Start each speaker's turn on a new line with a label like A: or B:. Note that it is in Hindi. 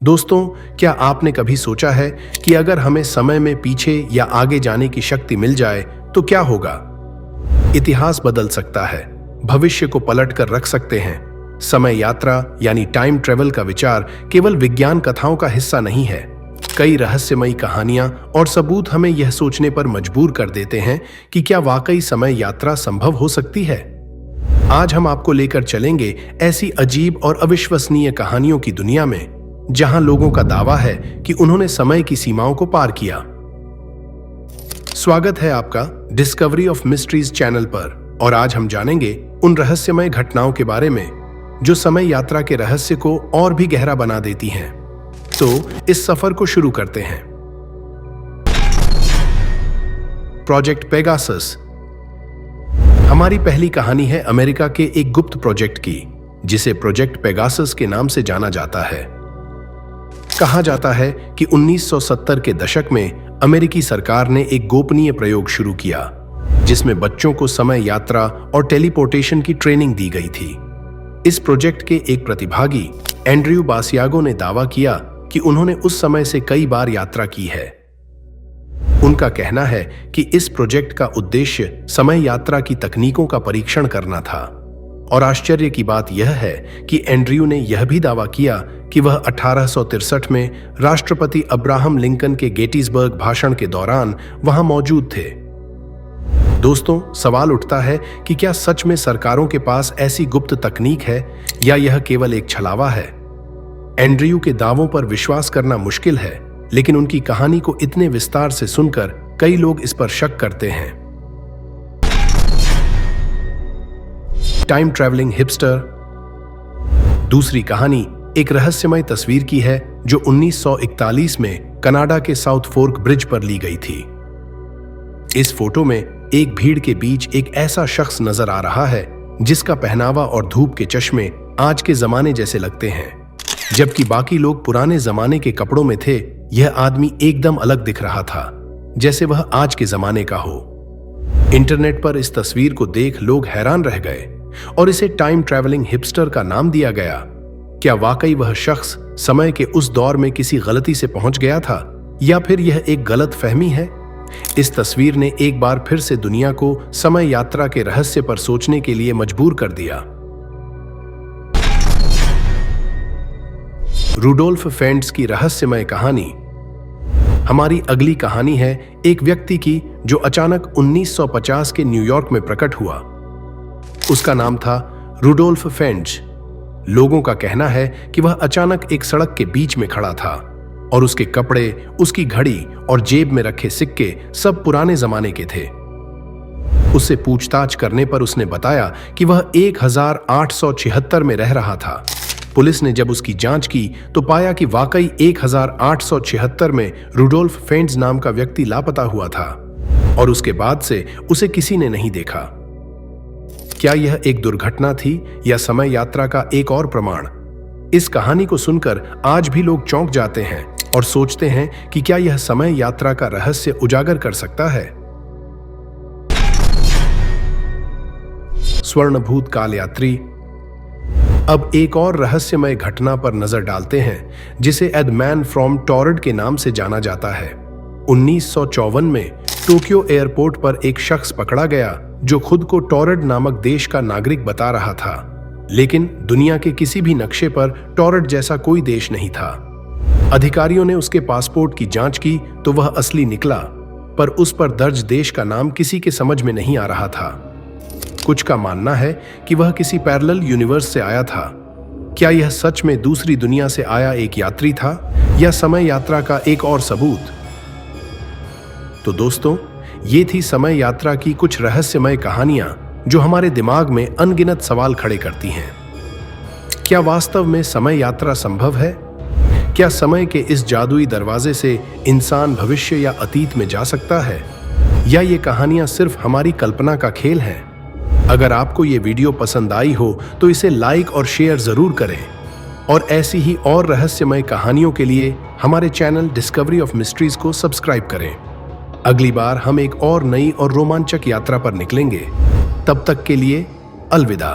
A: दोस्तों, क्या आपने कभी सोचा है कि अगर हमें समय में पीछे या आगे जाने की शक्ति मिल जाए तो क्या होगा? इतिहास बदल सकता है, भविष्य को पलट कर रख सकते हैं। समय यात्रा यानी टाइम ट्रेवल का विचार केवल विज्ञान कथाओं का हिस्सा नहीं है। कई रहस्यमयी कहानियां और सबूत हमें यह सोचने पर मजबूर कर देते हैं कि क्या वाकई समय यात्रा संभव हो सकती है। आज हम आपको लेकर चलेंगे ऐसी अजीब और अविश्वसनीय कहानियों की दुनिया में जहां लोगों का दावा है कि उन्होंने समय की सीमाओं को पार किया। स्वागत है आपका डिस्कवरी ऑफ मिस्ट्रीज चैनल पर, और आज हम जानेंगे उन रहस्यमय घटनाओं के बारे में जो समय यात्रा के रहस्य को और भी गहरा बना देती हैं। तो इस सफर को शुरू करते हैं। Project Pegasus. हमारी पहली कहानी है अमेरिका के एक गुप्त प्रोजेक्ट की, जिसे प्रोजेक्ट पेगासस के नाम से जाना जाता है। कहा जाता है कि 1970 के दशक में अमेरिकी सरकार ने एक गोपनीय प्रयोग शुरू किया, जिसमें बच्चों को समय यात्रा और टेलीपोर्टेशन की ट्रेनिंग दी गई थी। इस प्रोजेक्ट के एक प्रतिभागी एंड्रयू बासियागो ने दावा किया कि उन्होंने उस समय से कई बार यात्रा की है। उनका कहना है कि इस प्रोजेक्ट का उद्देश्य समय यात्रा की तकनीकों का परीक्षण करना था, और आश्चर्य की बात यह है कि एंड्रयू ने यह भी दावा किया कि वह 1863 में राष्ट्रपति अब्राहम लिंकन के गेटिसबर्ग भाषण के दौरान वहां मौजूद थे। दोस्तों, सवाल उठता है कि क्या सच में सरकारों के पास ऐसी गुप्त तकनीक है या यह केवल एक छलावा है? एंड्रयू के दावों पर विश्वास करना मुश्किल है, लेकिन उनकी कहानी को इतने विस्तार से सुनकर कई लोग इस पर शक करते हैं। Time travelling hipster. दूसरी कहानी एक रहस्यमय तस्वीर की है जो 1941 में कनाडा के साउथ फोर्क ब्रिज पर ली गई थी। इस फोटो में एक भीड़ के बीच एक ऐसा शख्स नजर आ रहा है जिसका पहनावा और धूप के चश्मे आज के जमाने जैसे लगते हैं, जबकि बाकी लोग पुराने जमाने के कपड़ों में थे। यह आदमी एकदम अलग दिख रहा था, जैसे वह आज के जमाने का हो। इंटरनेट पर इस तस्वीर को देख लोग हैरान रह गए और इसे टाइम ट्रैवलिंग हिपस्टर का नाम दिया गया। क्या वाकई वह शख्स समय के उस दौर में किसी गलती से पहुंच गया था, या फिर यह एक गलत फहमी है? इस तस्वीर ने एक बार फिर से दुनिया को समय यात्रा के रहस्य पर सोचने के लिए मजबूर कर दिया। रूडोल्फ फेंड्स की रहस्यमय कहानी। हमारी अगली कहानी है एक व्यक्ति की जो अचानक 1950 के न्यूयॉर्क में प्रकट हुआ। उसका नाम था रूडोल्फ फेंड्स। लोगों का कहना है कि वह अचानक एक सड़क के बीच में खड़ा था और उसके कपड़े, उसकी घड़ी और जेब में रखे सिक्के सब पुराने जमाने के थे। उससे पूछताछ करने पर उसने बताया कि वह 1876 में रह रहा था। पुलिस ने जब उसकी जांच की तो पाया कि वाकई 1876 में रूडोल्फ फेंड्स नाम का व्यक्ति लापता हुआ था, और उसके बाद से उसे किसी ने नहीं देखा। क्या यह एक दुर्घटना थी या समय यात्रा का एक और प्रमाण? इस कहानी को सुनकर आज भी लोग चौंक जाते हैं और सोचते हैं कि क्या यह समय यात्रा का रहस्य उजागर कर सकता है। स्वर्णभूत काल यात्री। अब एक और रहस्यमय घटना पर नजर डालते हैं जिसे एड मैन फ्रॉम टॉरड के नाम से जाना जाता है। 1954 में टोक्यो एयरपोर्ट पर एक शख्स पकड़ा गया जो खुद को टॉरड नामक देश का नागरिक बता रहा था, लेकिन दुनिया के किसी भी नक्शे पर टॉरड जैसा कोई देश नहीं था। अधिकारियों ने उसके पासपोर्ट की जांच की तो वह असली निकला, पर उस पर दर्ज देश का नाम किसी के समझ में नहीं आ रहा था। कुछ का मानना है कि वह किसी पैरेलल यूनिवर्स से आया था। क्या यह सच में दूसरी दुनिया से आया एक यात्री था, या समय यात्रा का एक और सबूत? तो दोस्तों, ये थी समय यात्रा की कुछ रहस्यमय कहानियां जो हमारे दिमाग में अनगिनत सवाल खड़े करती हैं। क्या वास्तव में समय यात्रा संभव है? क्या समय के इस जादुई दरवाजे से इंसान भविष्य या अतीत में जा सकता है, या ये कहानियां सिर्फ हमारी कल्पना का खेल हैं? अगर आपको ये वीडियो पसंद आई हो तो इसे लाइक और शेयर जरूर करें, और ऐसी ही और रहस्यमय कहानियों के लिए हमारे चैनल डिस्कवरी ऑफ मिस्ट्रीज को सब्सक्राइब करें। अगली बार हम एक और नई और रोमांचक यात्रा पर निकलेंगे। तब तक के लिए अलविदा।